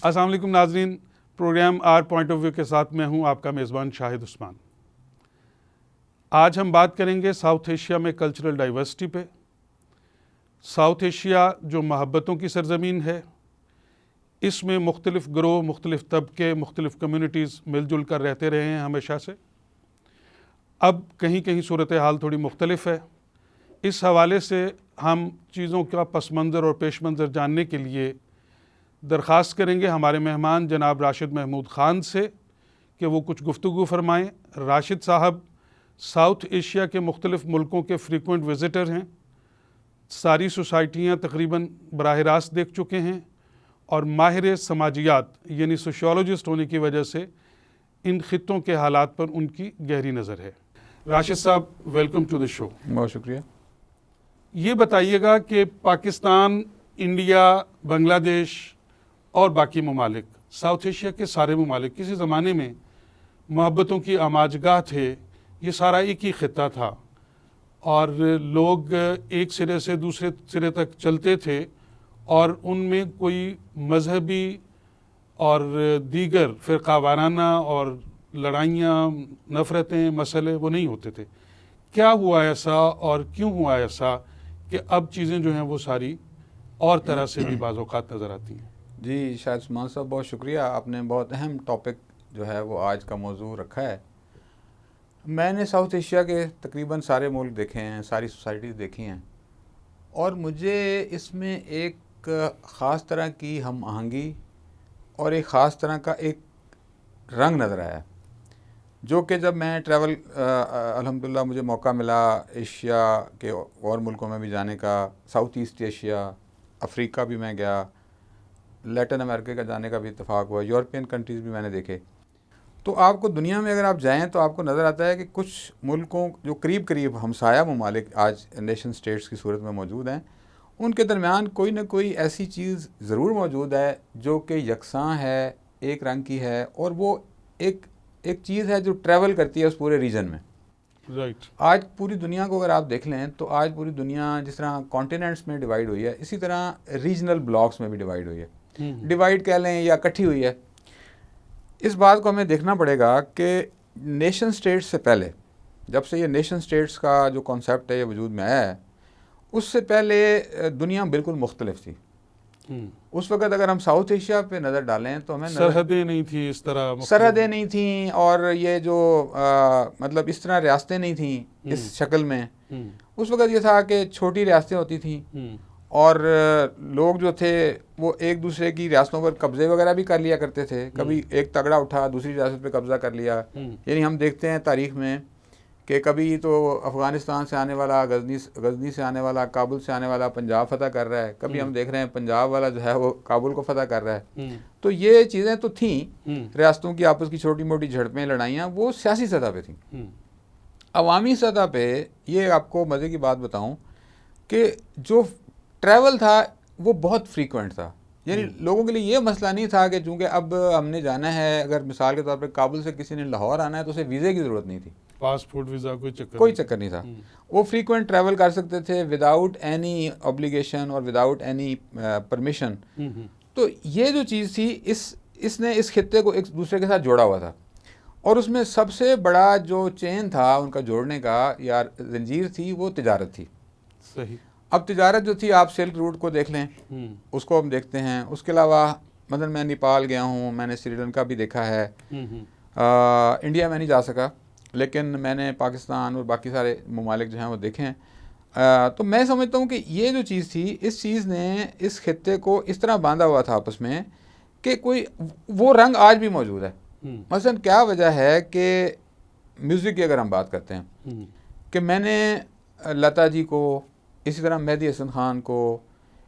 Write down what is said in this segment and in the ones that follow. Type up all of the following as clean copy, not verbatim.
السلام علیکم ناظرین، programme our point of view کے ساتھ میں ہوں آپ کا میزبان شاہد عثمان۔ آج ہم بات کریں گے ساؤتھ ایشیا میں کلچرل ڈائیورسٹی پہ۔ ساؤتھ ایشیا جو محبتوں کی سرزمین ہے، اس میں مختلف گروہ، مختلف طبقے، مختلف کمیونٹیز مل جل کر رہتے رہے ہیں ہمیشہ سے۔ اب کہیں کہیں صورتحال تھوڑی مختلف ہے۔ اس حوالے سے ہم چیزوں کا پس منظر اور پیش منظر جاننے کے لیے درخواست کریں گے ہمارے مہمان جناب راشد محمود خان سے کہ وہ کچھ گفتگو فرمائیں۔ راشد صاحب ساؤتھ ایشیا کے مختلف ملکوں کے فریکوینٹ وزٹر ہیں، ساری سوسائٹیاں تقریباً براہ راست دیکھ چکے ہیں اور ماہر سماجیات یعنی سوشیولوجسٹ ہونے کی وجہ سے ان خطوں کے حالات پر ان کی گہری نظر ہے۔ راشد صاحب، ویلکم ٹو دی شو۔ بہت شکریہ۔ یہ بتائیے گا کہ پاکستان، انڈیا، بنگلہ دیش اور باقی ممالک، ساؤتھ ایشیا کے سارے ممالک کسی زمانے میں محبتوں کی آماجگاہ تھے۔ یہ سارا ایک ہی خطہ تھا اور لوگ ایک سرے سے دوسرے سرے تک چلتے تھے اور ان میں کوئی مذہبی اور دیگر فرقہ وارانہ اور لڑائیاں، نفرتیں، مسئلے وہ نہیں ہوتے تھے۔ کیا ہوا ایسا اور کیوں ہوا ایسا کہ اب چیزیں جو ہیں وہ ساری اور طرح سے بھی بعض اوقات نظر آتی ہیں؟ جی شاہد عثمان صاحب، بہت شکریہ، آپ نے بہت اہم ٹاپک جو ہے وہ آج کا موضوع رکھا ہے۔ میں نے ساؤتھ ایشیا کے تقریباً سارے ملک دیکھے ہیں، ساری سوسائٹیز دیکھی ہیں، اور مجھے اس میں ایک خاص طرح کی ہم آہنگی اور ایک خاص طرح کا ایک رنگ نظر آیا، جو کہ جب میں ٹریول الحمدللہ مجھے موقع ملا ایشیا کے اور ملکوں میں بھی جانے کا، ساؤتھ ایسٹ ایشیا، افریقہ بھی میں گیا، لیٹن امریکہ کا جانے کا بھی اتفاق ہوا، یورپین کنٹریز بھی میں نے دیکھے، تو آپ کو دنیا میں اگر آپ جائیں تو آپ کو نظر آتا ہے کہ کچھ ملکوں جو قریب قریب ہمسایہ ممالک آج نیشن سٹیٹس کی صورت میں موجود ہیں، ان کے درمیان کوئی نہ کوئی ایسی چیز ضرور موجود ہے جو کہ یکساں ہے، ایک رنگ کی ہے، اور وہ ایک چیز ہے جو ٹریول کرتی ہے اس پورے ریجن میں۔ رائٹ۔ آج پوری دنیا کو اگر آپ دیکھ لیں تو آج پوری دنیا جس طرح کانٹیننٹس میں ڈیوائیڈ ہوئی ہے، اسی طرح ریجنل بلاکس میں بھی ڈیوائیڈ ہوئی ہے، ڈیوائیڈ کہہ لیں یا اکٹھی ہوئی ہے۔ اس بات کو ہمیں دیکھنا پڑے گا کہ نیشن سٹیٹس سے پہلے، جب سے یہ نیشن سٹیٹس کا جو کانسیپٹ ہے یہ وجود میں آیا ہے، اس سے پہلے دنیا بالکل مختلف تھی۔ اس وقت اگر ہم ساؤتھ ایشیا پہ نظر ڈالیں تو ہمیں سرحدیں نہیں تھیں اس طرح، سرحدیں نہیں تھیں، اور یہ جو مطلب اس طرح ریاستیں نہیں تھیں اس شکل میں۔ اس وقت یہ تھا کہ چھوٹی ریاستیں ہوتی تھیں اور لوگ جو تھے وہ ایک دوسرے کی ریاستوں پر قبضے وغیرہ بھی کر لیا کرتے تھے۔ کبھی ایک تگڑا اٹھا دوسری ریاست پہ قبضہ کر لیا، یعنی ہم دیکھتے ہیں تاریخ میں کہ کبھی تو افغانستان سے آنے والا، غزنی سے آنے والا، کابل سے آنے والا پنجاب فتح کر رہا ہے، کبھی ہم دیکھ رہے ہیں پنجاب والا جو ہے وہ کابل کو فتح کر رہا ہے۔ تو یہ چیزیں تو تھیں، ریاستوں کی آپس کی چھوٹی موٹی جھڑپیں، لڑائیاں، وہ سیاسی سطح پہ تھیں۔ عوامی سطح پہ یہ آپ کو مزے کی بات بتاؤں کہ جو ٹریول تھا وہ بہت فریکوینٹ تھا، یعنی لوگوں کے لیے یہ مسئلہ نہیں تھا کہ چونکہ اب ہم نے جانا ہے، اگر مثال کے طور پہ کابل سے کسی نے لاہور آنا ہے تو اسے ویزے کی ضرورت نہیں تھی، پاسپورٹ ویزا کوئی چکر نہیں تھا، وہ فریکوینٹ ٹریول کر سکتے تھے وداؤٹ اینی اوبلیگیشن اور وداؤٹ اینی پرمیشن۔ تو یہ جو چیز تھی اس نے اس خطے کو ایک دوسرے کے ساتھ جوڑا ہوا تھا، اور اس میں سب سے بڑا جو چین تھا ان کا جوڑنے کا یا زنجیر تھی وہ تجارت تھی۔ صحیح۔ اب تجارت جو تھی، آپ سلک روٹ کو دیکھ لیں، اس کو ہم دیکھتے ہیں۔ اس کے علاوہ مثلا میں نیپال گیا ہوں، میں نے سری لنکا بھی دیکھا ہے، انڈیا میں نہیں جا سکا، لیکن میں نے پاکستان اور باقی سارے ممالک جو ہیں وہ دیکھے ہیں۔ تو میں سمجھتا ہوں کہ یہ جو چیز تھی، اس چیز نے اس خطے کو اس طرح باندھا ہوا تھا آپس میں کہ کوئی وہ رنگ آج بھی موجود ہے۔ مثلا کیا وجہ ہے کہ میوزک کی اگر ہم بات کرتے ہیں کہ میں نے لتا جی کو، اسی طرح مہدی حسن خان کو،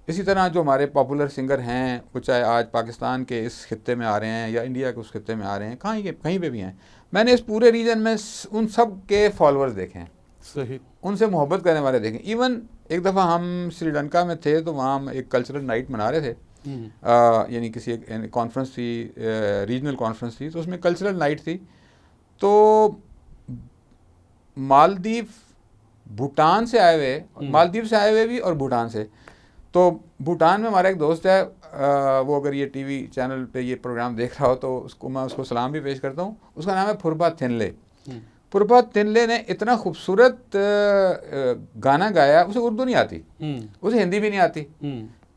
اسی طرح جو ہمارے پاپولر سنگر ہیں وہ چاہے آج پاکستان کے اس خطے میں آ رہے ہیں یا انڈیا کے اس خطے میں آ رہے ہیں، کہیں پہ بھی ہیں، میں نے اس پورے ریجن میں ان سب کے فالوورز دیکھے ہیں۔ صحیح۔ ان سے محبت کرنے والے دیکھیں۔ ایون ایک دفعہ ہم سری لنکا میں تھے تو وہاں ہم ایک کلچرل نائٹ منا رہے تھے، یعنی کسی ایک کانفرنس تھی، ریجنل کانفرنس تھی، تو اس میں کلچرل نائٹ تھی، تو مالدیو، بھوٹان سے آئے ہوئے، مالدیو سے آئے ہوئے بھی اور بھوٹان سے، تو بھوٹان میں ہمارا ایک دوست ہے، وہ اگر یہ ٹی وی چینل پہ یہ پروگرام دیکھ رہا ہو تو اس کو میں اس کو سلام بھی پیش کرتا ہوں. اس کا نام ہے پھرپا تھنلے. پھرپا تھنلے نے اتنا خوبصورت گانا گایا, اسے اردو نہیں آتی, اسے ہندی بھی نہیں آتی,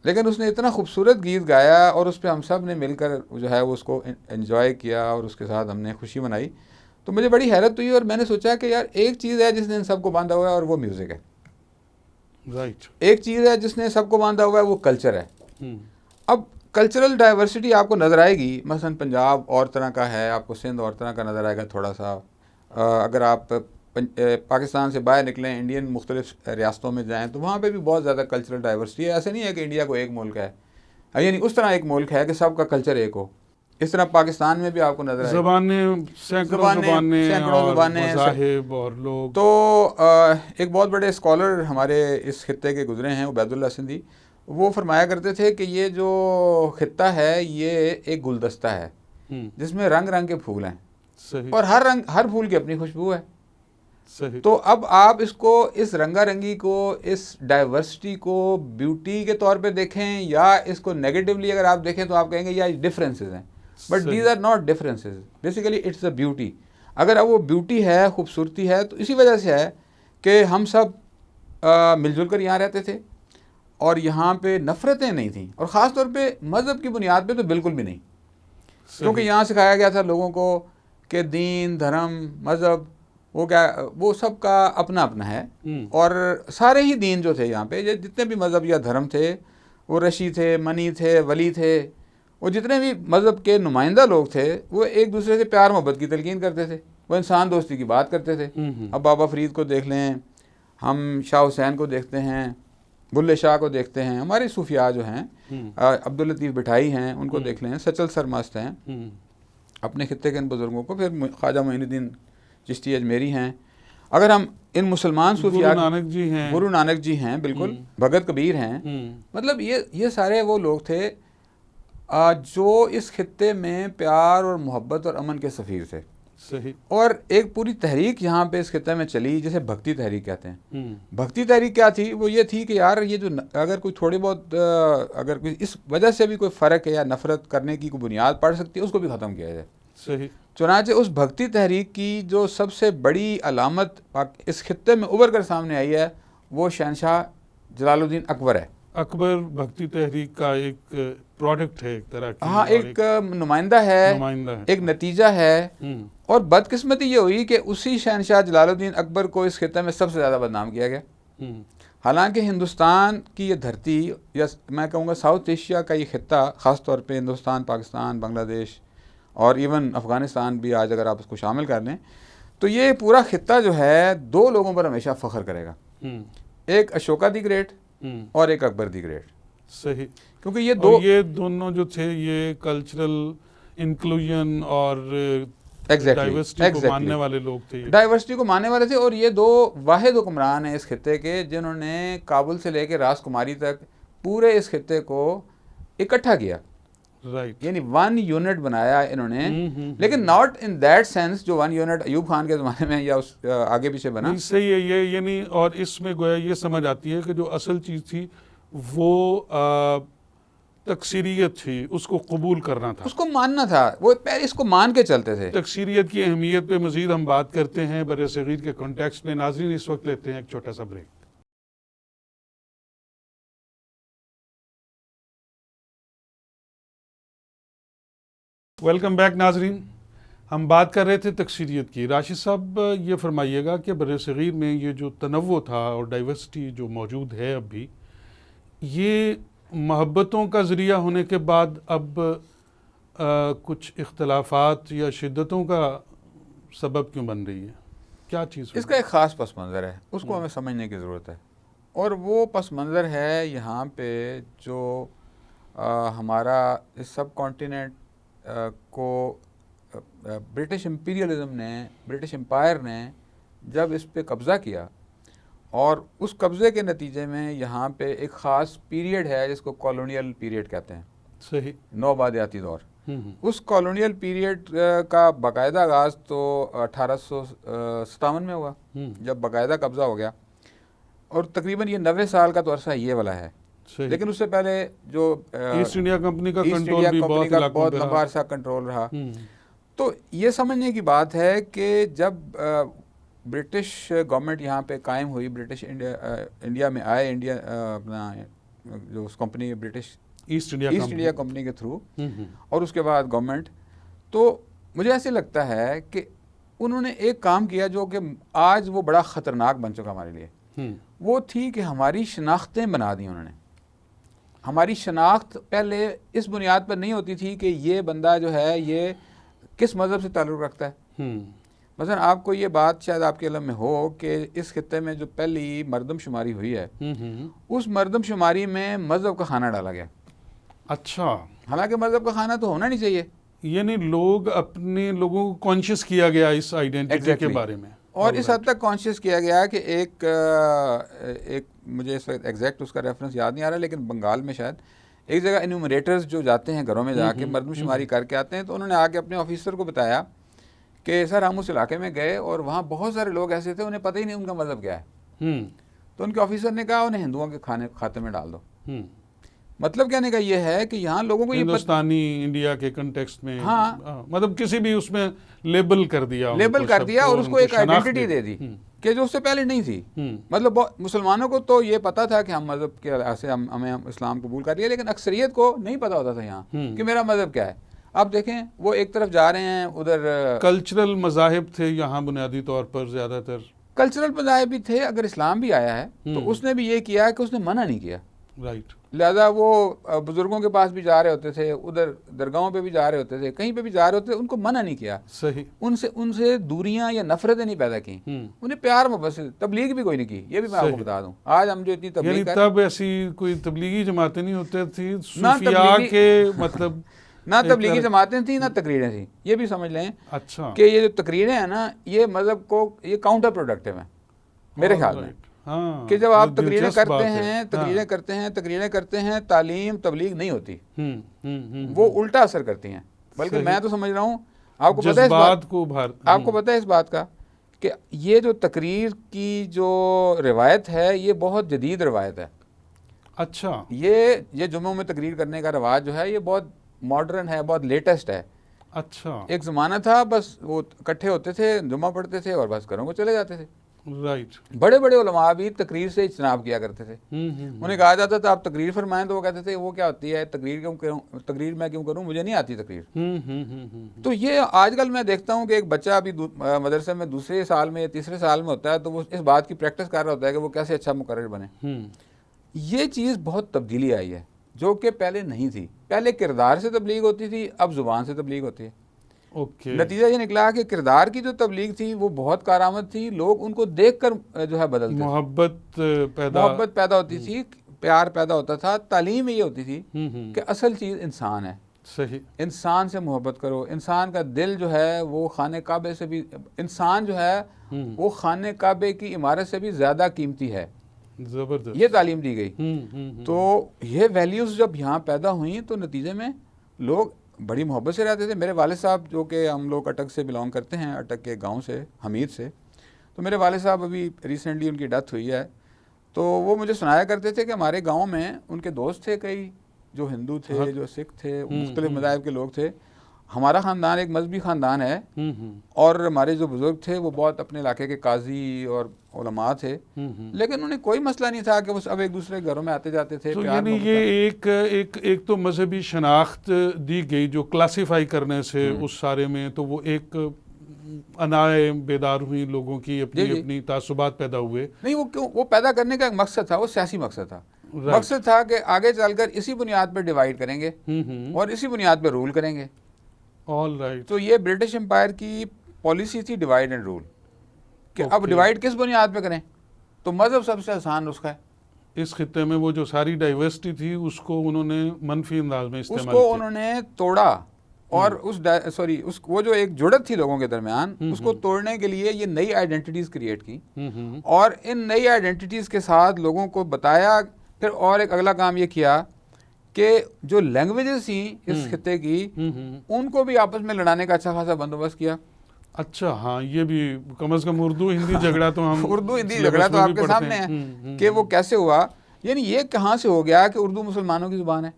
لیکن اس نے اتنا خوبصورت گیت گایا اور اس پہ ہم سب نے مل کر جو ہے وہ اس کو انجوائے کیا اور اس کے ساتھ ہم نے خوشی منائی. تو مجھے بڑی حیرت ہوئی اور میں نے سوچا کہ یار ایک چیز ہے جس نے ان سب کو باندھا ہوا ہے اور وہ میوزک ہے. رائٹ. ایک چیز ہے جس نے سب کو باندھا ہوا ہے, وہ کلچر ہے. اب کلچرل ڈائیورسٹی آپ کو نظر آئے گی, مثلا پنجاب اور طرح کا ہے, آپ کو سندھ اور طرح کا نظر آئے گا تھوڑا سا. اگر آپ پاکستان سے باہر نکلیں, انڈین مختلف ریاستوں میں جائیں تو وہاں پہ بھی بہت زیادہ کلچرل ڈائیورسٹی ہے. ایسے نہیں ہے کہ انڈیا کو ایک ملک ہے, یعنی اس طرح ایک ملک ہے کہ سب کا کلچر ایک ہو. اس طرح پاکستان میں بھی آپ کو نظر آئے گا سینکڑوں زبانیں, مذاہب اور لوگ. تو ایک بہت بڑے اسکالر ہمارے اس خطے کے گزرے ہیں, عبید اللہ سندھی, وہ فرمایا کرتے تھے کہ یہ جو خطہ ہے یہ ایک گلدستہ ہے جس میں رنگ رنگ کے پھول ہیں. صحیح. اور ہر پھول کی اپنی خوشبو ہے. صحیح. تو اب آپ اس کو, اس رنگا رنگی کو, اس ڈائیورسٹی کو بیوٹی کے طور پہ دیکھیں یا اس کو نیگیٹولی اگر آپ دیکھیں تو آپ کہیں گے یہ ڈفرینسز ہیں, but these are not differences, basically it's a beauty. اگر اب وہ بیوٹی ہے, خوبصورتی ہے, تو اسی وجہ سے ہے کہ ہم سب مل جل کر یہاں رہتے تھے اور یہاں پہ نفرتیں نہیں تھیں, اور خاص طور پہ مذہب کی بنیاد پہ تو بالکل بھی نہیں. کیونکہ یہاں سکھایا گیا تھا لوگوں کو کہ دین, دھرم, مذہب وہ سب کا اپنا اپنا ہے, اور سارے ہی دین جو تھے یہاں پہ, جتنے بھی مذہب یا دھرم تھے, وہ رشی تھے, منی تھے, ولی تھے, وہ جتنے بھی مذہب کے نمائندہ لوگ تھے وہ ایک دوسرے سے پیار محبت کی تلقین کرتے تھے, وہ انسان دوستی کی بات کرتے تھے. اب بابا فرید کو دیکھ لیں, ہم شاہ حسین کو دیکھتے ہیں, بلے شاہ کو دیکھتے ہیں, ہمارے صوفیاء جو ہیں, عبداللطیف بٹھائی ہیں, ان کو دیکھ لیں, سچل سرمست ہیں, اپنے خطے کے ان بزرگوں کو. پھر خواجہ معین الدین چشتی اجمیری ہیں. اگر ہم ان مسلمان صوفیاء, گرو نانک جی ہیں, بالکل, بھگت کبیر ہیں, مطلب یہ سارے وہ لوگ تھے جو اس خطے میں پیار اور محبت اور امن کے سفیر تھے. صحیح. اور ایک پوری تحریک یہاں پہ اس خطے میں چلی جسے بھکتی تحریک کہتے ہیں. بھکتی تحریک کیا تھی؟ وہ یہ تھی کہ یار یہ جو اگر کوئی تھوڑی بہت اگر کوئی اس وجہ سے بھی کوئی فرق ہے یا نفرت کرنے کی کوئی بنیاد پڑ سکتی ہے, اس کو بھی ختم کیا جائے. صحیح. چنانچہ اس بھکتی تحریک کی جو سب سے بڑی علامت اس خطے میں ابھر کر سامنے آئی ہے وہ شہنشاہ جلال الدین اکبر ہے. اکبر بھکتی تحریک کا ایک پروڈکٹ ہے, ایک طرح کی. ہاں, ایک نمائندہ ہے, ایک نتیجہ ہے. اور بدقسمتی یہ ہوئی کہ اسی شہنشاہ جلال الدین اکبر کو اس خطے میں سب سے زیادہ بدنام کیا گیا. حالانکہ ہندوستان کی یہ دھرتی, یا میں کہوں گا ساؤتھ ایشیا کا یہ خطہ, خاص طور پہ ہندوستان, پاکستان, بنگلہ دیش اور ایون افغانستان بھی آج اگر آپ اس کو شامل کر لیں, تو یہ پورا خطہ جو ہے دو لوگوں پر ہمیشہ فخر کرے گا, ایک اشوکا دی گریٹ اور ایک اکبر دی گریٹ. صحیح. کیونکہ یہ دونوں جو تھے یہ کلچرل انکلوژن اور ڈائیورسٹی کو ماننے والے لوگ تھے, ڈائیورسٹی کو ماننے والے تھے. اور یہ دو واحد حکمران ہیں اس خطے کے جنہوں نے کابل سے لے کے راس کماری تک پورے اس خطے کو اکٹھا کیا. رائٹ. یعنی ون یونٹ بنایا انہوں نے, لیکن ناٹ ان دیٹ سینس جو ون یونٹ ایوب خان کے زمانے میں یا اس آگے پیچھے بنا. صحیح ہے یہ, یعنی اور اس میں گویا یہ سمجھ آتی ہے کہ جو اصل چیز تھی وہ تکثیریت تھی, اس کو قبول کرنا تھا, اس کو ماننا تھا, وہ پہلے اس کو مان کے چلتے تھے. تکثیریت کی اہمیت پہ مزید ہم بات کرتے ہیں بر صغیر کے کانٹیکسٹ میں. ناظرین اس وقت لیتے ہیں ایک چھوٹا سا بریک. ویلکم بیک ناظرین. ہم بات کر رہے تھے تکثیریت کی. راشد صاحب یہ فرمائیے گا کہ بر صغیر میں یہ جو تنوع تھا اور ڈائیورسٹی جو موجود ہے اب بھی, یہ محبتوں کا ذریعہ ہونے کے بعد اب کچھ اختلافات یا شدتوں کا سبب کیوں بن رہی ہے؟ کیا چیز؟ اس کا ایک خاص پس منظر ہے, اس کو ہمیں سمجھنے کی ضرورت ہے. اور وہ پس منظر ہے یہاں پہ جو ہمارا اس سب کانٹیننٹ کو برٹش امپیریلزم نے, برٹش امپائر نے جب اس پہ قبضہ کیا, اور اس قبضے کے نتیجے میں یہاں پہ ایک خاص پیریڈ ہے جس کو کالونیل پیریڈ کہتے ہیں. صحیح. نوآبادیاتی دور. اس کالونیل پیریڈ کا باقاعدہ آغاز تو 1857 میں ہوا جب باقاعدہ قبضہ ہو گیا, اور تقریباً یہ 90 سال کا تو عرصہ یہ والا ہے. لیکن اس سے پہلے جو ایسٹ انڈیا کمپنی کا ایسٹ کنٹرول انڈیا بھی کمپنی بہت کا علاقوں بہت پہ لمبا رہا. عرصہ کنٹرول رہا. تو یہ سمجھنے کی بات ہے کہ جب برٹش گورنمنٹ یہاں پہ قائم ہوئی, برٹش انڈیا میں آئے, انڈیا اپنا جو اس company British east east India company کے تھرو, اور اس کے بعد گورنمنٹ, تو مجھے ایسے لگتا ہے کہ انہوں نے ایک کام کیا جو کہ آج وہ بڑا خطرناک بن چکا ہمارے لیے. وہ تھی کہ ہماری شناختیں بنا دی انہوں نے. ہماری شناخت پہلے اس بنیاد پر نہیں ہوتی تھی کہ یہ بندہ جو ہے یہ کس مذہب سے تعلق رکھتا ہے. مثلا آپ کو یہ بات شاید آپ کے علم میں ہو کہ اس خطے میں جو پہلی مردم شماری ہوئی ہے, اس مردم شماری میں مذہب کا خانہ ڈالا گیا. اچھا, حالانکہ مذہب کا خانہ تو ہونا نہیں چاہیے. یعنی اپنے لوگوں کو کانشیس کیا گیا اس آئیڈینٹی کے بارے میں, اور اس حد تک کانشیس کیا گیا کہ ایک مجھے اس وقت ایگزیکٹ اس کا ریفرنس یاد نہیں آ رہا, لیکن بنگال میں شاید ایک جگہ انیومریٹرز جو جاتے ہیں گھروں میں جا کے مردم شماری کر کے آتے ہیں, تو انہوں نے آ کے اپنے آفیسر کو بتایا کہ سر ہم اس علاقے میں گئے اور وہاں بہت سارے لوگ ایسے تھے انہیں پتہ ہی نہیں ان کا مذہب کیا ہے. تو ان کے آفیسر نے کہا انہیں ہندوؤں کے کھاتے میں ڈال دو. مطلب کہنے کا یہ ہے کہ یہاں لوگوں کو ہندوستانی انڈیا کے کنٹیکسٹ میں, مطلب کسی بھی اس میں لیبل کر دیا اور اس کو ایک آئیڈینٹی دے دی کہ جو اس سے پہلے نہیں تھی. مطلب مسلمانوں کو تو یہ پتا تھا کہ ہم مذہب کے لحاظ سے ہمیں اسلام قبول کر لیا, لیکن اکثریت کو نہیں پتا ہوتا تھا یہاں کہ میرا مذہب کیا ہے. آپ دیکھیں وہ ایک طرف جا رہے ہیں, ادھر کلچرل مذاہب تھے یہاں بنیادی طور پر, زیادہ تر کلچرل مذاہب بھی تھے. اگر اسلام بھی آیا ہے تو اس نے بھی یہ کیا کہ اس نے منع نہیں کیا. رائٹ. لہذا وہ بزرگوں کے پاس بھی جا رہے ہوتے تھے, ادھر درگاہوں پہ بھی جا رہے ہوتے تھے, کہیں پہ بھی جا رہے ہوتے تھے, ان کو منع نہیں کیا. صحیح. ان سے دوریاں یا نفرتیں نہیں پیدا کی, انہیں پیار محبت سے. تبلیغ بھی کوئی نہیں کی, یہ بھی میں آپ کو بتا دوں. آج ہم جو اتنی تبلیغ, یعنی تب ایسی کوئی تبلیغی جماعتیں نہیں ہوتی تھیں, صوفیاء کے مطلب نہ تبلیغی جماعتیں تھیں نہ تقریریں تھیں. یہ بھی سمجھ لیں اچھا کہ یہ جو تقریریں ہیں نا, یہ مذہب کو یہ کاؤنٹر پروڈکٹیو ہیں میرے خیال میں. کہ جب آپ تقریریں کرتے ہیں تعلیم تبلیغ نہیں ہوتی, وہ الٹا اثر کرتی ہیں. بلکہ میں تو سمجھ رہا ہوں, آپ کو پتہ ہے اس بات کا کہ یہ جو تقریر کی جو روایت ہے یہ بہت جدید روایت ہے. اچھا. یہ جمعوں میں تقریر کرنے کا رواج جو ہے یہ بہت ماڈرن ہے, بہت لیٹسٹ ہے. اچھا. ایک زمانہ تھا بس وہ اکٹھے ہوتے تھے, جمعہ پڑھتے تھے اور بس گھروں کو چلے جاتے تھے. رائٹ. بڑے بڑے علماء بھی تقریر سے اجتناب کیا کرتے تھے. انہیں کہا جاتا تھا آپ تقریر فرمائیں, تو وہ کہتے تھے وہ کیا ہوتی ہے تقریر میں کیوں کروں, مجھے نہیں آتی تقریر. تو یہ آج کل میں دیکھتا ہوں کہ ایک بچہ ابھی مدرسے میں دوسرے سال میں یا تیسرے سال میں ہوتا ہے تو وہ اس بات کی پریکٹس کر رہا ہوتا ہے کہ وہ کیسے اچھا مقرر بنے. یہ چیز بہت تبدیلی آئی ہے جو کہ پہلے نہیں تھی. پہلے کردار سے تبلیغ ہوتی تھی, اب زبان سے تبلیغ ہوتی ہے. نتیجہ یہ نکلا کہ کردار کی جو تبلیغ تھی وہ بہت کارآمد تھی, لوگ ان کو دیکھ کر جو ہے بدلتے, محبت پیدا ہوتی تھی, پیار پیدا ہوتا تھا. تعلیم یہ ہوتی تھی کہ اصل چیز انسان ہے. صحیح. انسان سے محبت کرو. انسان کا دل جو ہے وہ خانہ کعبے سے بھی, انسان جو ہے وہ خانہ کعبے کی عمارت سے بھی زیادہ قیمتی ہے. زبردست. یہ تعلیم دی گئی. تو یہ ویلیوز جب یہاں پیدا ہوئیں تو نتیجے میں لوگ بڑی محبت سے رہتے تھے. میرے والد صاحب جو کہ ہم لوگ اٹک سے بلانگ کرتے ہیں, اٹک کے گاؤں سے, حمید سے, تو میرے والد صاحب ابھی ریسنٹلی ان کی ڈیتھ ہوئی ہے. تو وہ مجھے سنایا کرتے تھے کہ ہمارے گاؤں میں ان کے دوست تھے کئی جو ہندو تھے, جو سکھ تھے, مختلف مذاہب کے لوگ تھے. ہمارا خاندان ایک مذہبی خاندان ہے, اور ہمارے جو بزرگ تھے وہ بہت اپنے علاقے کے قاضی اور علماء تھے, لیکن انہیں کوئی مسئلہ نہیں تھا کہ وہ سب ایک دوسرے کے گھروں میں آتے جاتے تھے. یعنی یہ ایک تو مذہبی شناخت دی گئی جو کلاسیفائی کرنے سے اس سارے میں, تو وہ ایک انائے بیدار ہوئی لوگوں کی, اپنی تعصبات پیدا ہوئے. نہیں, وہ پیدا کرنے کا ایک مقصد تھا, وہ سیاسی مقصد تھا. مقصد تھا کہ آگے چل کر اسی بنیاد پر ڈیوائیڈ کریں گے اور اسی بنیاد پر رول کریں گے. All right. تو یہ برٹش امپائر کی پالیسی تھی ڈیوائیڈ اینڈ رول, کہ اب ڈیوائیڈ کس بنیاد پہ کریں, تو مذہب سب سے آسان نسخہ ہے. اس خطے میں وہ جو ساری ڈائیورسٹی تھی اس کو انہوں نے منفی انداز میں استعمال کیا, اس کو انہوں نے توڑا, اور وہ جو ایک جڑت تھی لوگوں کے درمیان اس کو توڑنے کے لیے یہ نئی آئیڈینٹیز کریٹ کی, اور ان نئی آئیڈینٹیز کے ساتھ لوگوں کو بتایا. پھر اور ایک اگلا کام یہ کیا کہ جو لینگویجز تھیں اس خطے کی ان کو بھی آپس میں لڑانے کا اچھا خاصا بندوبست کیا. اچھا, ہاں, یہ بھی کم از کم اردو ہندی جھگڑا تو ہم اردو ہندی جھگڑا تو آپ کے سامنے ہے کہ وہ کیسے ہوا. یعنی یہ کہاں سے ہو گیا کہ اردو مسلمانوں کی زبان ہے؟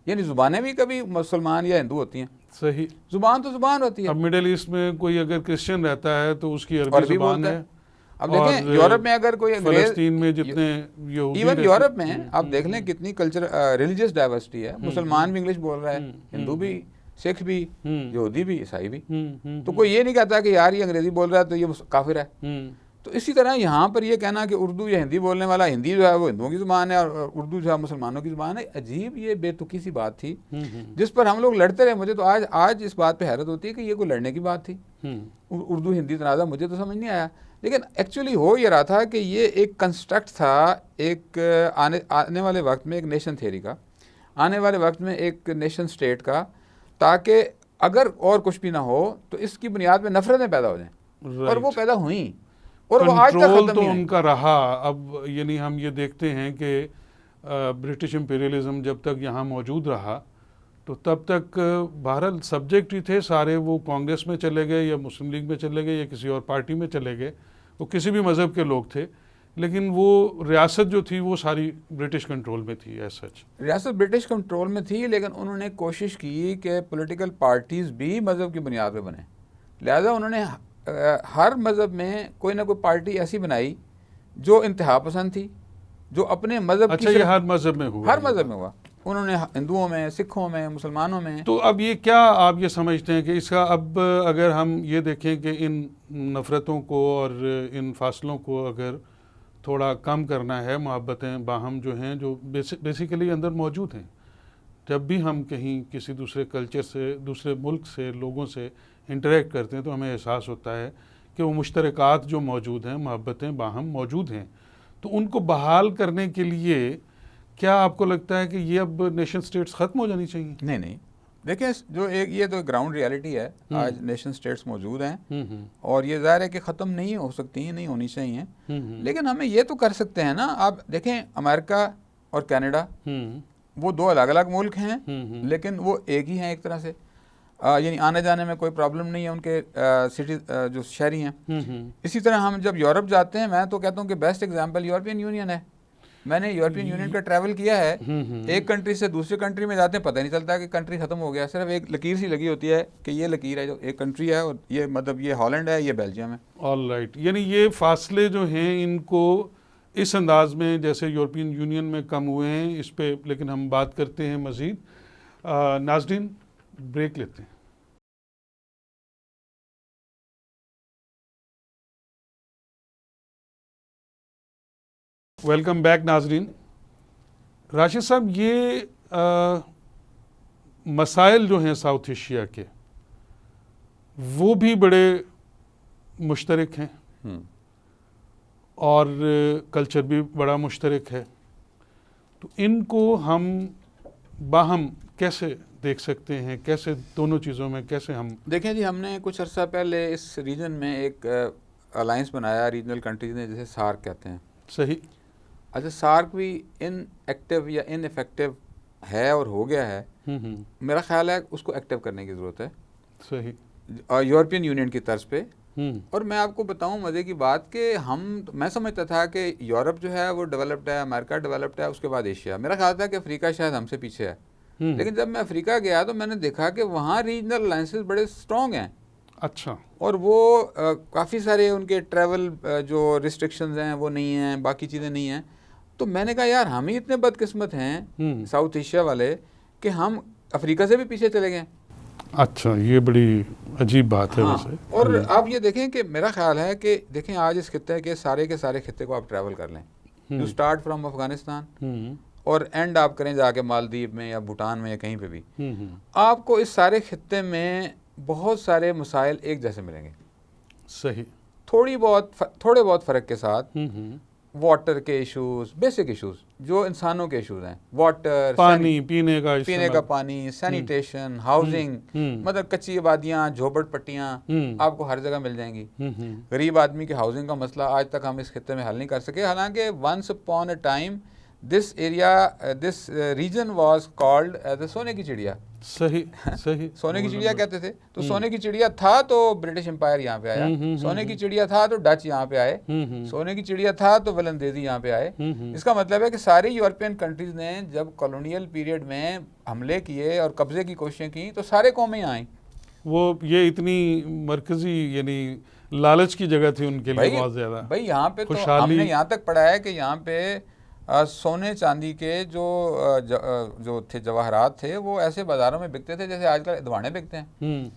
یعنی زبانیں بھی کبھی مسلمان یا ہندو ہوتی ہیں، صحیح، زبان تو زبان ہوتی ہے. اب مڈل ایسٹ میں کوئی اگر کرسچن رہتا ہے تو اس کی عربی زبان ہے. اب دیکھیں یورپ میں اگر کوئی انگریز، فلسطین میں جتنے یہودی ایون یورپ میں آپ دیکھ لیں کتنی کلچر ریلیجیس ڈائیورسٹی ہے. مسلمان بھی انگلش بول رہا ہے، ہندو بھی، سکھ بھی، یہودی بھی، عیسائی بھی. تو کوئی یہ نہیں کہتا کہ یار یہ انگریزی بول رہا ہے تو یہ کافر ہے. تو اسی طرح یہاں پر یہ کہنا کہ اردو یا ہندی بولنے والا، ہندی جو ہے وہ ہندوؤں کی زبان ہے اور اردو جو ہے مسلمانوں کی زبان ہے، عجیب یہ بے تکی سی بات تھی جس پر ہم لوگ لڑتے رہے. مجھے تو آج اس بات پہ حیرت ہوتی ہے کہ یہ کوئی لڑنے کی بات تھی. اردو ہندی تنازع مجھے تو سمجھ نہیں آیا، لیکن ایکچولی ہو یہ رہا تھا کہ یہ ایک کنسٹرکٹ تھا ایک آنے والے وقت میں ایک نیشن تھیوری کا، آنے والے وقت میں ایک نیشن سٹیٹ کا، تاکہ اگر اور کچھ بھی نہ ہو تو اس کی بنیاد پہ نفرتیں پیدا ہو جائیں. اور وہ پیدا ہوئیں اور وہ آج تک کنٹرول ختم تو نہیں ان ہوئی. کا رہا. اب یعنی ہم یہ دیکھتے ہیں کہ برٹش امپیریلزم جب تک یہاں موجود رہا تو تب تک بہرحال سبجیکٹ ہی تھے سارے، وہ کانگریس میں چلے گئے یا مسلم لیگ میں چلے گئے یا کسی اور پارٹی میں چلے گئے، وہ کسی بھی مذہب کے لوگ تھے، لیکن وہ ریاست جو تھی وہ ساری برٹش کنٹرول میں تھی. ایز سچ ریاست برٹش کنٹرول میں تھی، لیکن انہوں نے کوشش کی کہ پولیٹیکل پارٹیز بھی مذہب کی بنیاد پہ بنیں. لہذا انہوں نے ہر مذہب میں کوئی نہ کوئی پارٹی ایسی بنائی جو انتہا پسند تھی، جو اپنے مذہب کی. اچھا، یہ ہر مذہب میں ہوا؟ ہر مذہب میں ہوا. انہوں نے ہندوؤں میں، سکھوں میں، مسلمانوں میں. تو اب یہ کیا آپ یہ سمجھتے ہیں کہ اس کا اب اگر ہم یہ دیکھیں کہ ان نفرتوں کو اور ان فاصلوں کو اگر تھوڑا کم کرنا ہے، محبتیں باہم جو ہیں جو بیسیکلی اندر موجود ہیں، جب بھی ہم کہیں کسی دوسرے کلچر سے، دوسرے ملک سے لوگوں سے انٹریکٹ کرتے ہیں تو ہمیں احساس ہوتا ہے کہ وہ مشترکات جو موجود ہیں، محبتیں باہم موجود ہیں. تو ان کو بحال کرنے کے لیے کیا آپ کو لگتا ہے کہ یہ اب نیشن سٹیٹس ختم ہو جانی چاہیے؟ نہیں، دیکھیں جو یہ تو گراؤنڈ ریالٹی ہے. آج نیشن سٹیٹس موجود ہیں اور یہ ظاہر ہے کہ ختم نہیں ہو سکتی ہیں، نہیں ہونی چاہیے. لیکن ہمیں یہ تو کر سکتے ہیں نا. آپ دیکھیں امریکہ اور کینیڈا، وہ دو الگ الگ ملک ہیں لیکن وہ ایک ہی ہیں ایک طرح سے. یعنی آنے جانے میں کوئی پرابلم نہیں ہے ان کے جو شہری ہیں. اسی طرح ہم جب یورپ جاتے ہیں، میں تو کہتا ہوں کہ بیسٹ ایگزامپل یورپین یونین ہے. میں نے یورپین یونین کا ٹریول کیا ہے. ایک کنٹری سے دوسرے کنٹری میں جاتے ہیں پتہ نہیں چلتا کہ کنٹری ختم ہو گیا. صرف ایک لکیر سی لگی ہوتی ہے کہ یہ لکیر ہے جو ایک کنٹری ہے اور یہ مطلب یہ ہالینڈ ہے، یہ بیلجیم ہے. All right. یعنی یہ فاصلے جو ہیں ان کو اس انداز میں جیسے یورپین یونین میں کم ہوئے ہیں اس پہ، لیکن ہم بات کرتے ہیں مزید. ناظرین بریک لیتے ہیں. ویلکم بیک ناظرین. راشد صاحب، یہ مسائل جو ہیں ساؤتھ ایشیا کے وہ بھی بڑے مشترک ہیں اور کلچر بھی بڑا مشترک ہے. تو ان کو ہم باہم کیسے دیکھ سکتے ہیں؟ کیسے دونوں چیزوں میں کیسے ہم دیکھیں جی، ہم نے کچھ عرصہ پہلے اس ریجن میں ایک الائنس بنایا ریجنل کنٹریز نے، جسے سارک کہتے ہیں. صحیح. اچھا، سارک بھی ان ایکٹیو یا ان افیکٹو ہے اور ہو گیا ہے. میرا خیال ہے اس کو ایکٹیو کرنے کی ضرورت ہے. صحیح. یورپین یونین کی طرز پہ. اور میں آپ کو بتاؤں مزے کی بات کہ میں سمجھتا تھا کہ یورپ جو ہے وہ ڈیولپڈ ہے، امریکہ ڈیولپڈ ہے، اس کے بعد ایشیا. میرا خیال تھا کہ افریقہ شاید ہم سے پیچھے ہے. لیکن جب میں افریقہ گیا تو میں نے دیکھا کہ وہاں ریجنل الائنسز بڑے اسٹرانگ ہیں. اچھا. اور وہ کافی سارے ان کے ٹریول جو ریسٹرکشنز ہیں وہ نہیں ہیں، باقی چیزیں نہیں ہیں. تو میں نے کہا یار ہم ہی اتنے بدقسمت ہیں ساؤتھ ایشیا والے کہ ہم افریقہ سے بھی پیچھے چلے گئے. اچھا، یہ بڑی عجیب بات ہے ویسے. اور آپ یہ دیکھیں کہ میرا خیال ہے کہ دیکھیں آج اس خطے کے سارے خطے کو آپ ٹریول کر لیں. یو اسٹارٹ فرام افغانستان اور اینڈ آپ کریں جا کے مالدیپ میں یا بھوٹان میں یا کہیں پہ بھی، آپ کو اس سارے خطے میں بہت سارے مسائل ایک جیسے ملیں گے. صحیح. تھوڑے بہت فرق کے ساتھ. واٹر کے ایشوز، بیسک ایشوز جو انسانوں کے ایشوز ہیں، واٹر، پانی، پینے کا پانی، سینیٹیشن، ہاؤسنگ، مطلب کچی آبادیاں، جھوپڑ پٹیاں آپ کو ہر جگہ مل جائیں گی. غریب آدمی کی ہاؤسنگ کا مسئلہ آج تک ہم اس خطے میں حل نہیں کر سکے. حالانکہ once upon a time this region was called as a سونے کی چڑیا. صحیح صحیح. سونے کی چڑیا کہتے تھے. تو سونے کی چڑیا تھا تو برٹش امپائر یہاں پہ آیا, سونے کی چڑیا تھا تو ڈچ یہاں پہ آئے, سونے کی چڑیا تھا تو ولندیزی یہاں پہ آئے. اس کا مطلب ہے کہ ساری یورپین کنٹریز نے جب کالونیل پیریڈ میں حملے کیے اور قبضے کی کوششیں کی تو سارے قومیں آئیں. وہ یہ اتنی مرکزی یعنی لالچ کی جگہ تھی ان کے لیے بہت زیادہ. بھائی یہاں پہ تو ہم نے یہاں تک پڑھا ہے کہ یہاں پہ سونے چاندی کے جو تھے جواہرات تھے وہ ایسے بازاروں میں بکتے تھے جیسے آج کل ادوانے بکتے ہیں.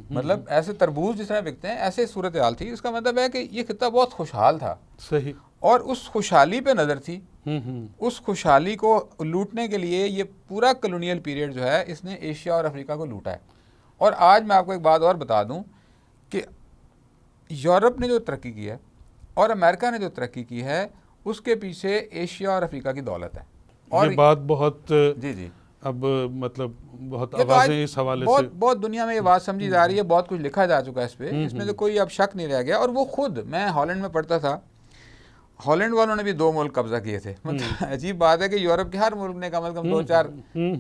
مطلب ایسے تربوز جس طرح بکتے ہیں ایسے صورتحال تھی. اس کا مطلب ہے کہ یہ خطہ بہت خوشحال تھا. صحیح. اور اس خوشحالی پہ نظر تھی. اس خوشحالی کو لوٹنے کے لیے یہ پورا کالونیل پیریڈ جو ہے اس نے ایشیا اور افریقہ کو لوٹا ہے. اور آج میں آپ کو ایک بات اور بتا دوں کہ یورپ نے جو ترقی کی ہے اور امریکہ نے جو ترقی کی ہے اس کے پیچھے ایشیا اور افریقہ کی دولت ہے. اور یہ بات بہت جی اب مطلب بہت آوازیں اس حوالے سے بہت دنیا میں یہ بات سمجھی جا رہی ہے. بہت کچھ لکھا جا چکا ہے اس پہ. اس میں تو کوئی اب شک نہیں رہ گیا. اور وہ خود میں ہالینڈ میں پڑھتا تھا, ہالینڈ والوں نے بھی 2 ملک قبضہ کیے تھے. مطلب عجیب بات ہے کہ یورپ کے ہر ملک نے کم از کم 2-4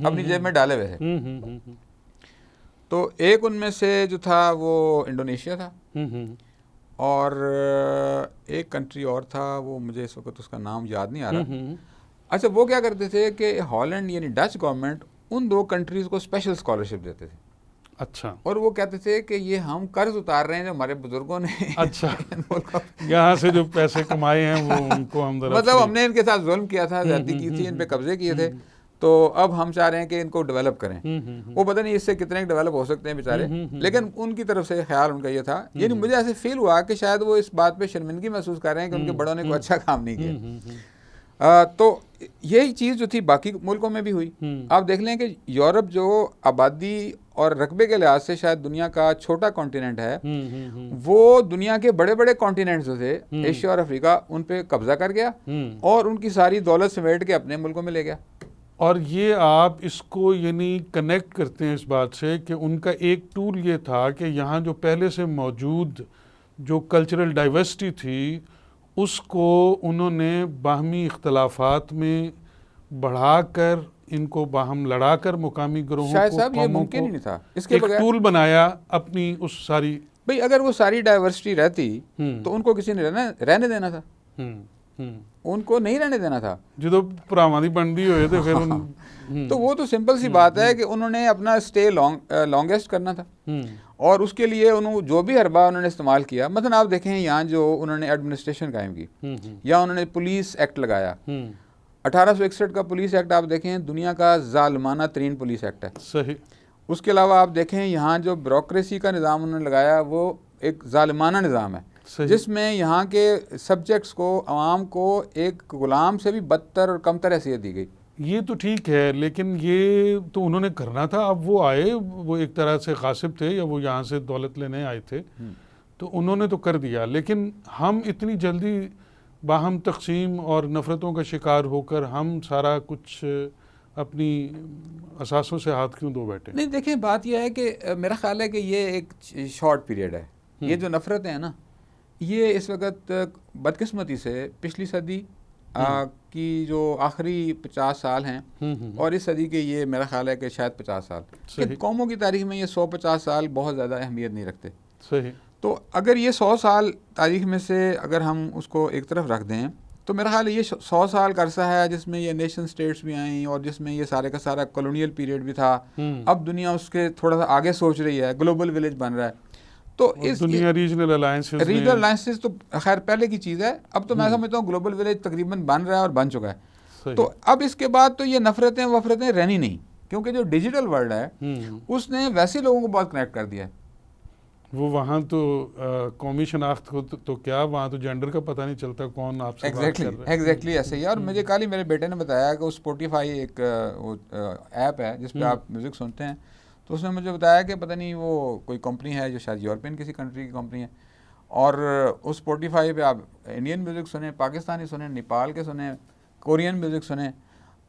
اپنی جیب میں ڈالے ہوئے تھے. تو ایک ان میں سے جو تھا وہ انڈونیشیا تھا, اور ایک کنٹری اور تھا وہ مجھے اس وقت اس کا نام یاد نہیں آ رہا. اچھا وہ کیا کرتے تھے کہ ہالینڈ یعنی ڈچ گورنمنٹ ان 2 کنٹریز کو اسپیشل اسکالرشپ دیتے تھے. اچھا. اور وہ کہتے تھے کہ یہ ہم قرض اتار رہے ہیں جو ہمارے بزرگوں نے اچھا یہاں سے جو پیسے کمائے ہیں وہ ان کو ہم مطلب ہم نے ان کے ساتھ ظلم کیا تھا, زیادتی کی تھی, ان پہ قبضے کیے تھے, تو اب ہم چاہ رہے ہیں کہ ان کو ڈیولپ کریں. وہ پتہ نہیں اس سے کتنے ڈیولپ ہو سکتے ہیں بیچارے, لیکن ان کی طرف سے خیال ان کا یہ تھا. یعنی مجھے ایسے فیل ہوا کہ شاید وہ اس بات پہ شرمندگی محسوس کر رہے ہیں کہ ان کے بڑوں نے کوئی اچھا کام نہیں کیا. تو یہی چیز جو تھی باقی ملکوں میں بھی ہوئی. آپ دیکھ لیں کہ یورپ جو آبادی اور رقبے کے لحاظ سے شاید دنیا کا چھوٹا کانٹیننٹ ہے, وہ دنیا کے بڑے بڑے کانٹیننٹ جو تھے ایشیا اور افریقہ ان پہ قبضہ کر گیا اور ان کی ساری دولت سمیٹ کے اپنے ملکوں میں لے گیا. اور یہ آپ اس کو یعنی کنیکٹ کرتے ہیں اس بات سے کہ ان کا ایک ٹول یہ تھا کہ یہاں جو پہلے سے موجود جو کلچرل ڈائیورسٹی تھی اس کو انہوں نے باہمی اختلافات میں بڑھا کر ان کو باہم لڑا کر مقامی گروہوں شاید کو صاحب یہ ممکن ہی نہیں تھا. اس کے ایک ٹول بنایا اپنی اس ساری. بھئی اگر وہ ساری ڈائیورسٹی رہتی تو ان کو کسی نے رہنے دینا تھا, ان کو نہیں رہنے دینا تھا. جدو پراواں دی بنڈی ہوئے تھے پھر تو وہ تو سمپل سی بات ہے کہ انہوں نے اپنا اسٹے لانگیسٹ کرنا تھا, اور اس کے لیے انہوں جو بھی حربہ انہوں نے استعمال کیا. مثلا آپ دیکھیں یہاں جو انہوں نے ایڈمنسٹریشن قائم کی یا انہوں نے پولیس ایکٹ لگایا, 1861 کا پولیس ایکٹ آپ دیکھیں دنیا کا ظالمانہ ترین پولیس ایکٹ ہے. صحیح. اس کے علاوہ آپ دیکھیں یہاں جو بیوروکریسی کا نظام انہوں نے لگایا وہ ایک ظالمانہ نظام ہے جس میں یہاں کے سبجیکٹس کو عوام کو ایک غلام سے بھی بدتر اور کمتر حیثیت دی گئی. یہ تو ٹھیک ہے لیکن یہ تو انہوں نے کرنا تھا. اب وہ آئے, وہ ایک طرح سے غاصب تھے یا وہ یہاں سے دولت لینے آئے تھے, تو انہوں نے تو کر دیا. لیکن ہم اتنی جلدی باہم تقسیم اور نفرتوں کا شکار ہو کر ہم سارا کچھ اپنی اساسوں سے ہاتھ کیوں دھو بیٹھے؟ نہیں دیکھیں بات یہ ہے کہ میرا خیال ہے کہ یہ ایک شارٹ پیریڈ ہے. یہ جو نفرتیں ہیں نا یہ اس وقت بدقسمتی سے پچھلی صدی کی جو آخری 50 سال ہیں اور اس صدی کے یہ میرا خیال ہے کہ شاید 50 سال کہ قوموں کی تاریخ میں یہ 150 سال بہت زیادہ اہمیت نہیں رکھتے. صحیح. تو اگر یہ 100 سال تاریخ میں سے اگر ہم اس کو ایک طرف رکھ دیں تو میرا خیال ہے یہ 100 سال کا عرصہ ہے جس میں یہ نیشن سٹیٹس بھی آئیں اور جس میں یہ سارے کا سارا کالونیل پیریڈ بھی تھا. اب دنیا اس کے تھوڑا سا آگے سوچ رہی ہے, گلوبل ولیج بن رہا ہے. تو اس دنیا ریجنل الائنسز تو خیر پہلے کی چیز ہے. اب تو میں سمجھتا ہوں گلوبل ولیج تقریباً بن رہا ہے اور بن چکا ہے. تو اب اس کے بعد تو یہ نفرتیں وفرتیں رہنی نہیں, کیونکہ جو ڈیجیٹل ورلڈ ہے اس نے ویسے لوگوں کو بہت کنیکٹ کر دیا ہے. وہ وہاں تو قومی شناخت کو تو کیا وہاں تو جینڈر کا پتہ نہیں چلتا کون آپ سے بات کر رہا ہے. ایگزیکٹلی ایسے ہی. اور مجھے کل ہی میرے بیٹے نے بتایا کہ وہ اسپوٹیفائی ایک ایپ ہے جس پہ آپ میوزک سنتے ہیں, تو اس نے مجھے بتایا کہ پتہ نہیں وہ کوئی کمپنی ہے جو شاید یورپین کسی کنٹری کی کمپنی ہے, اور اس اسپوٹیفائی پہ آپ انڈین میوزک سنیں, پاکستانی سنیں, نیپال کے سنیں, کورین میوزک سنیں,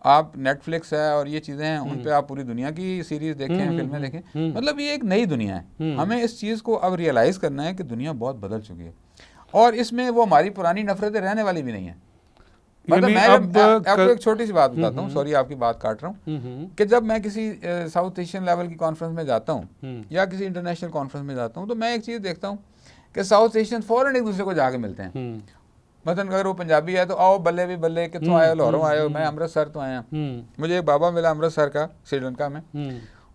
آپ نیٹ فلکس ہے اور یہ چیزیں ہیں ان پہ آپ پوری دنیا کی سیریز دیکھیں, فلمیں دیکھیں. مطلب یہ ایک نئی دنیا ہے. ہمیں اس چیز کو اب ریئلائز کرنا ہے کہ دنیا بہت بدل چکی ہے اور اس میں وہ ہماری پرانی نفرتیں رہنے والی بھی نہیں ہیں. مطلب یعنی میں اب آپ کو ایک چھوٹی سی بات بتاتا ہوں، سوری آپ کی بات کاٹ رہا ہوں، کہ جب میں کسی ساؤتھ ایشین لیول کی کانفرنس میں جاتا ہوں یا کسی انٹرنیشنل کانفرنس میں جاتا ہوں تو میں ایک چیز دیکھتا ہوں کہ ساؤتھ ایشین فوراً ایک دوسرے کو جا کے ملتے ہیں. مثلاً اگر وہ پنجابی ہے تو آؤ بلے بھی بلے، کتوں آئے ہو؟ لاہوروں آئے ہو؟ میں امرتسر تو آیا. مجھے ایک بابا ملا امرتسر کا، سری لنکا میں.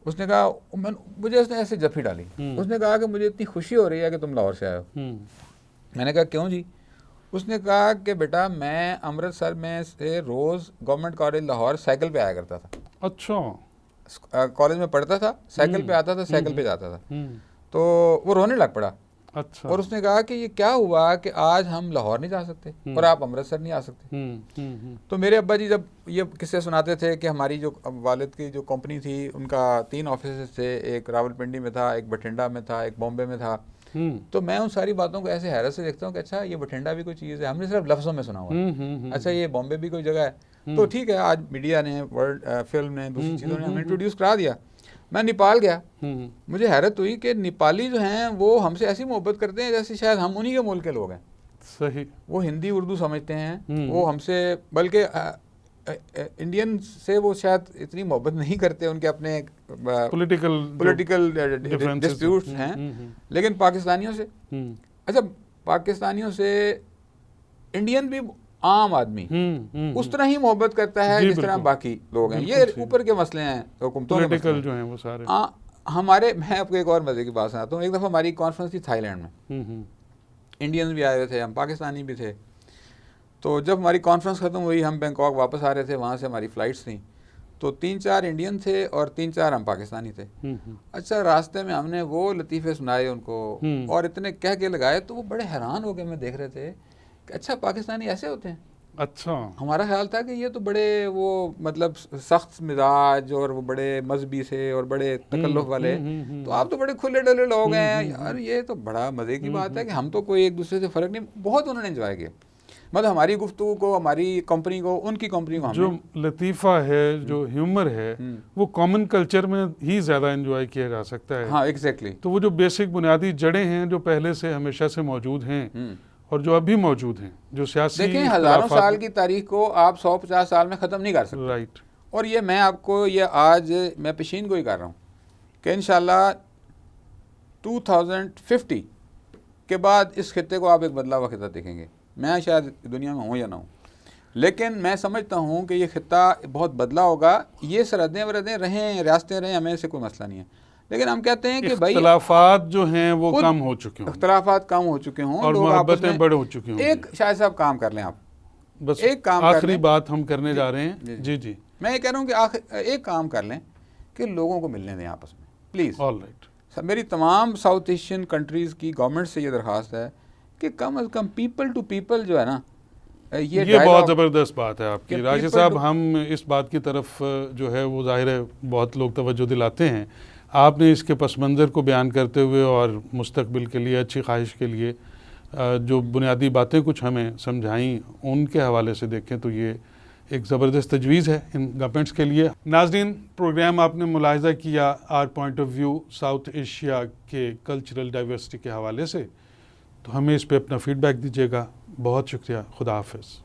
اس نے کہا، مجھے اس نے ایسے جفی ڈالی. اس نے کہا کہ مجھے اتنی خوشی ہو رہی ہے کہ تم لاہور سے آئے ہو. میں نے کہا کیوں جی؟ اس نے کہا کہ بیٹا میں امرتسر میں سے روز گورنمنٹ کالج لاہور سائیکل پہ آیا کرتا تھا. اچھا. کالج میں پڑھتا تھا، سائیکل پہ آتا تھا، سائیکل پہ جاتا تھا. تو وہ رونے لگ پڑا. اچھا. اور اس نے کہا کہ یہ کیا ہوا کہ آج ہم لاہور نہیں جا سکتے اور آپ امرتسر نہیں آ سکتے. تو میرے ابا جی جب یہ قصے سناتے تھے کہ ہماری جو والد کی جو کمپنی تھی ان کا 3 آفیسز تھے، ایک راولپنڈی میں تھا، ایک بٹھنڈا میں تھا، ایک بامبے میں تھا. تو میں ان ساری باتوں کو ایسے حیرت سے دیکھتا ہوں کہ اچھا یہ بٹھنڈا بھی کوئی چیز ہے، ہم نے صرف لفظوں میں سنا ہوا ہے. اچھا یہ بامبے بھی کوئی جگہ ہے. تو ٹھیک ہے، آج میڈیا نے، ورلڈ فلم نے، دوسری چیزوں نے ہمیں انٹروڈیوس کرا دیا. میں نیپال گیا، مجھے حیرت ہوئی کہ نیپالی جو ہیں وہ ہم سے ایسی محبت کرتے ہیں جیسے شاید ہم انہی کے ملک کے لوگ ہیں. صحیح. وہ ہندی اردو سمجھتے ہیں، وہ ہم سے، بلکہ انڈین سے وہ شاید اتنی محبت نہیں کرتے، ان کے اپنے پولیٹیکل ڈسپیوٹس ہیں. لیکن پاکستانیوں سے، اچھا پاکستانیوں سے انڈین بھی عام آدمی اس طرح ہی محبت کرتا ہے جس طرح باقی لوگ ہیں. یہ اوپر کے مسئلے ہیں، حکومتوں کے مسئلے جو ہیں وہ سارے. ہمارے، میں آپ کو ایک اور مزے کی بات سناتا ہوں. ایک دفعہ ہماری کانفرنس تھی تھائی لینڈ میں، انڈینز بھی آئے ہوئے تھے، ہم پاکستانی بھی تھے. تو جب ہماری کانفرنس ختم ہوئی، ہم بینکاک واپس آ رہے تھے، وہاں سے ہماری فلائٹس تھیں. تو 3-4 انڈین تھے اور 3-4 ہم پاکستانی تھے. اچھا راستے میں ہم نے وہ لطیفے سنائے ان کو اور اتنے کہہ کے لگائے، تو وہ بڑے حیران ہو گئے. میں دیکھ رہے تھے کہ اچھا پاکستانی ایسے ہوتے ہیں. اچھا. ہمارا خیال تھا کہ یہ تو بڑے وہ مطلب سخت مزاج اور وہ بڑے مذہبی سے اور بڑے تکلف والے، تو آپ تو بڑے کھلے ڈلے لوگ ہیں یار. یہ تو بڑا مزے کی بات ہے کہ ہم تو کوئی ایک دوسرے سے فرق نہیں. بہت انہوں نے انجوائے کیا، مطلب ہماری گفتگو کو، ہماری کمپنی کو، ان کی کمپنی کو. جو لطیفہ ہے، جو ہیومر ہے، وہ کامن کلچر میں ہی زیادہ انجوائے کیا جا سکتا ہے. ہاں ایگزیکٹلی. تو وہ جو بیسک بنیادی جڑیں ہیں جو پہلے سے ہمیشہ سے موجود ہیں اور جو ابھی موجود ہیں، جو سیاسی دیکھیں ہزاروں سال کی تاریخ کو آپ 150 سال میں ختم نہیں کر سکتے. رائٹ. اور یہ میں آپ کو یہ آج میں پیشین گوئی کر رہا ہوں کہ انشاءاللہ 2050 کے بعد اس خطے کو آپ ایک بدلا ہوا خطہ دیکھیں گے. میں شاید دنیا میں ہوں یا نہ ہوں، لیکن میں سمجھتا ہوں کہ یہ خطہ بہت بدلا ہوگا. یہ سرحدیں ورحدیں رہیں، ریاستیں رہیں، ہمیں سے کوئی مسئلہ نہیں ہے. لیکن ہم کہتے ہیں کہ بھائی اختلافات جو ہیں وہ کم ہو چکے ہوں، اختلافات کم ہو چکے ہوں اور محبتیں بڑھ ہو چکی ہوں. ایک شاید صاحب کام کر لیں آپ، بس ایک کام آخری بات ہم کرنے جا رہے ہیں. جی میں یہ کہہ رہا ہوں کہ ایک کام کر لیں کہ لوگوں کو ملنے دیں آپس میں پلیز. All right. میری تمام ساؤتھ ایشین کنٹریز کی گورنمنٹ سے یہ درخواست ہے کہ کم از کم پیپل ٹو پیپل جو ہے نا، یہ بہت زبردست بات ہے آپ کی راشد صاحب. ہم اس بات کی طرف جو ہے وہ ظاہر ہے بہت لوگ توجہ دلاتے ہیں. آپ نے اس کے پس منظر کو بیان کرتے ہوئے اور مستقبل کے لیے اچھی خواہش کے لیے جو بنیادی باتیں کچھ ہمیں سمجھائیں، ان کے حوالے سے دیکھیں تو یہ ایک زبردست تجویز ہے ان گورنمنٹس کے لیے. ناظرین، پروگرام آپ نے ملاحظہ کیا our point of view South Asia کے کلچرل ڈائیورسٹی کے حوالے سے. تو ہمیں اس پہ اپنا فیڈ بیک دیجیے گا. بہت شکریہ. خدا حافظ.